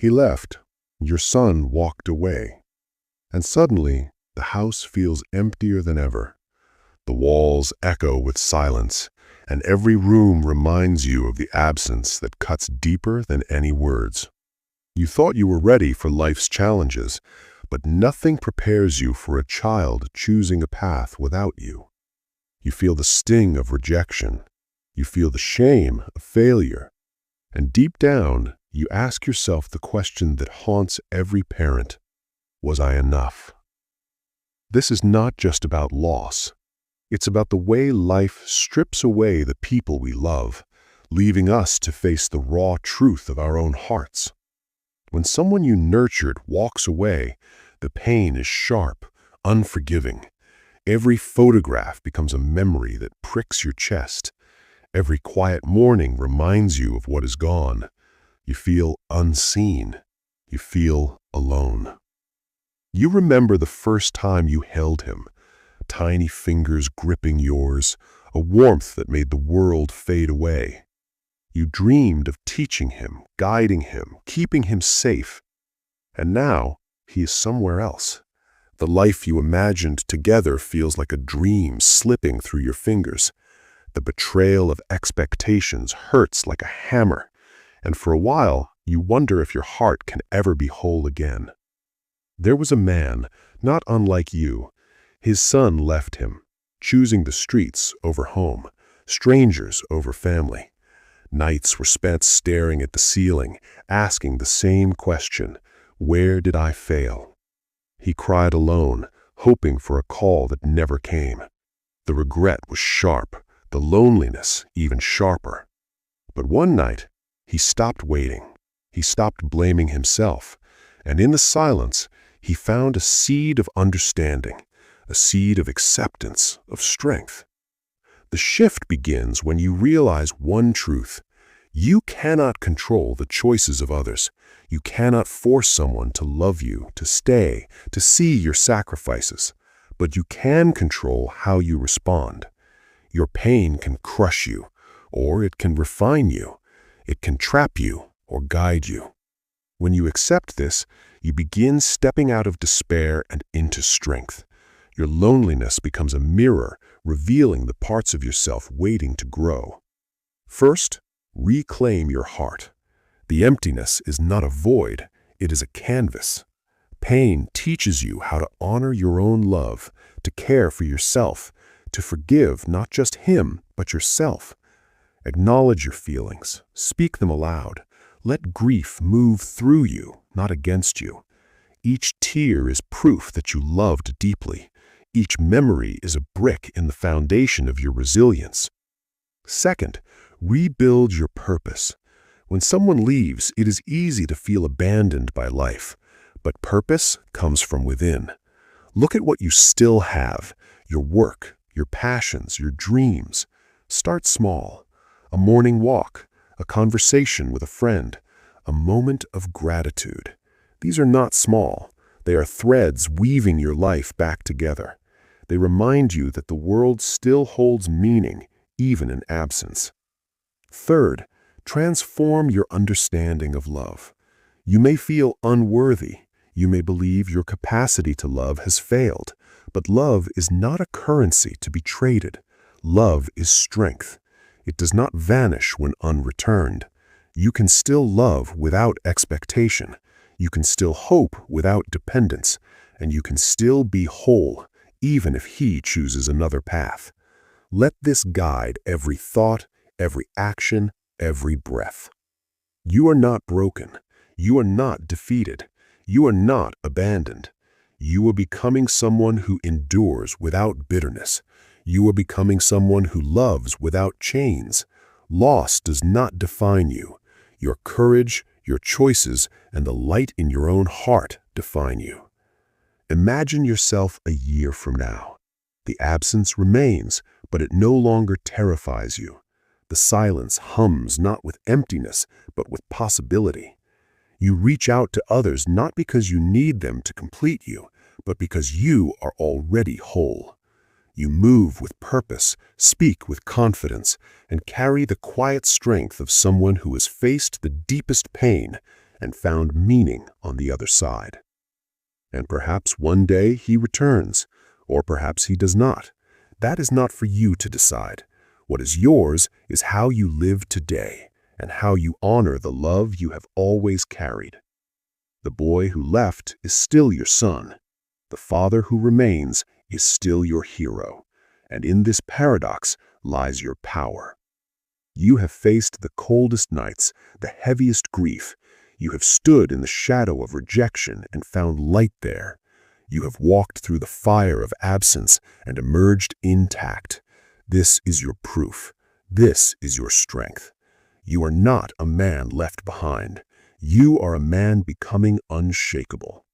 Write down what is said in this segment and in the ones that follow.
He left. Your son walked away. And suddenly, the house feels emptier than ever. The walls echo with silence, and every room reminds you of the absence that cuts deeper than any words. You thought you were ready for life's challenges, but nothing prepares you for a child choosing a path without you. You feel the sting of rejection. You feel the shame of failure. And deep down, you ask yourself the question that haunts every parent: was I enough? This is not just about loss. It's about the way life strips away the people we love, leaving us to face the raw truth of our own hearts. When someone you nurtured walks away, the pain is sharp, unforgiving. Every photograph becomes a memory that pricks your chest. Every quiet morning reminds you of what is gone. You feel unseen. You feel alone. You remember the first time you held him, tiny fingers gripping yours, a warmth that made the world fade away. You dreamed of teaching him, guiding him, keeping him safe. And now, he is somewhere else. The life you imagined together feels like a dream slipping through your fingers. The betrayal of expectations hurts like a hammer, and for a while, you wonder if your heart can ever be whole again. There was a man, not unlike you. His son left him, choosing the streets over home, strangers over family. Nights were spent staring at the ceiling, asking the same question: where did I fail? He cried alone, hoping for a call that never came. The regret was sharp, the loneliness even sharper. But one night, he stopped waiting. He stopped blaming himself, and in the silence, he found a seed of understanding, a seed of acceptance, of strength. The shift begins when you realize one truth: you cannot control the choices of others. You cannot force someone to love you, to stay, to see your sacrifices, but you can control how you respond. Your pain can crush you, or it can refine you. It can trap you or guide you. When you accept this, you begin stepping out of despair and into strength. Your loneliness becomes a mirror, revealing the parts of yourself waiting to grow. First, reclaim your heart. The emptiness is not a void, it is a canvas. Pain teaches you how to honor your own love, to care for yourself, to forgive not just him, but yourself. Acknowledge your feelings, speak them aloud. Let grief move through you, not against you. Each tear is proof that you loved deeply. Each memory is a brick in the foundation of your resilience. Second, rebuild your purpose. When someone leaves, it is easy to feel abandoned by life, but purpose comes from within. Look at what you still have: your work, your passions, your dreams. Start small. A morning walk, a conversation with a friend, a moment of gratitude. These are not small. They are threads weaving your life back together. They remind you that the world still holds meaning, even in absence. Third, transform your understanding of love. You may feel unworthy. You may believe your capacity to love has failed, but love is not a currency to be traded. Love is strength. It does not vanish when unreturned. You can still love without expectation. You can still hope without dependence, and you can still be whole, even if he chooses another path. Let this guide every thought, every action, every breath. You are not broken. You are not defeated. You are not abandoned. You are becoming someone who endures without bitterness. You are becoming someone who loves without chains. Loss does not define you. Your courage, your choices, and the light in your own heart define you. Imagine yourself a year from now. The absence remains, but it no longer terrifies you. The silence hums not with emptiness, but with possibility. You reach out to others not because you need them to complete you, but because you are already whole. You move with purpose, speak with confidence, and carry the quiet strength of someone who has faced the deepest pain, and found meaning on the other side. And perhaps one day he returns, or perhaps he does not. That is not for you to decide. What is yours is how you live today and how you honor the love you have always carried. The boy who left is still your son. The father who remains is still your hero. And in this paradox lies your power. You have faced the coldest nights, the heaviest grief. You have stood in the shadow of rejection and found light there. You have walked through the fire of absence and emerged intact. This is your proof. This is your strength. You are not a man left behind. You are a man becoming unshakable.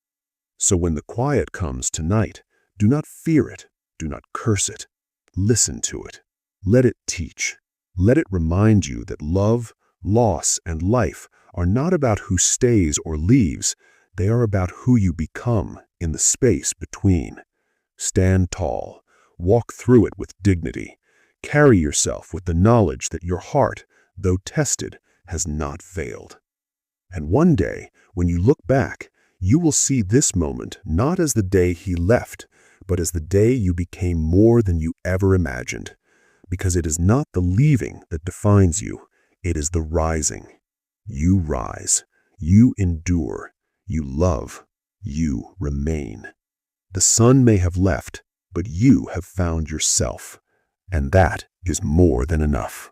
So when the quiet comes tonight, do not fear it. Do not curse it. Listen to it. Let it teach. Let it remind you that love, loss, and life are not about who stays or leaves. They are about who you become in the space between. Stand tall. Walk through it with dignity. Carry yourself with the knowledge that your heart, though tested, has not failed. And one day, when you look back, you will see this moment not as the day he left, but as the day you became more than you ever imagined. Because it is not the leaving that defines you, it is the rising. You rise, you endure, you love, you remain. The sun may have left, but you have found yourself, and that is more than enough.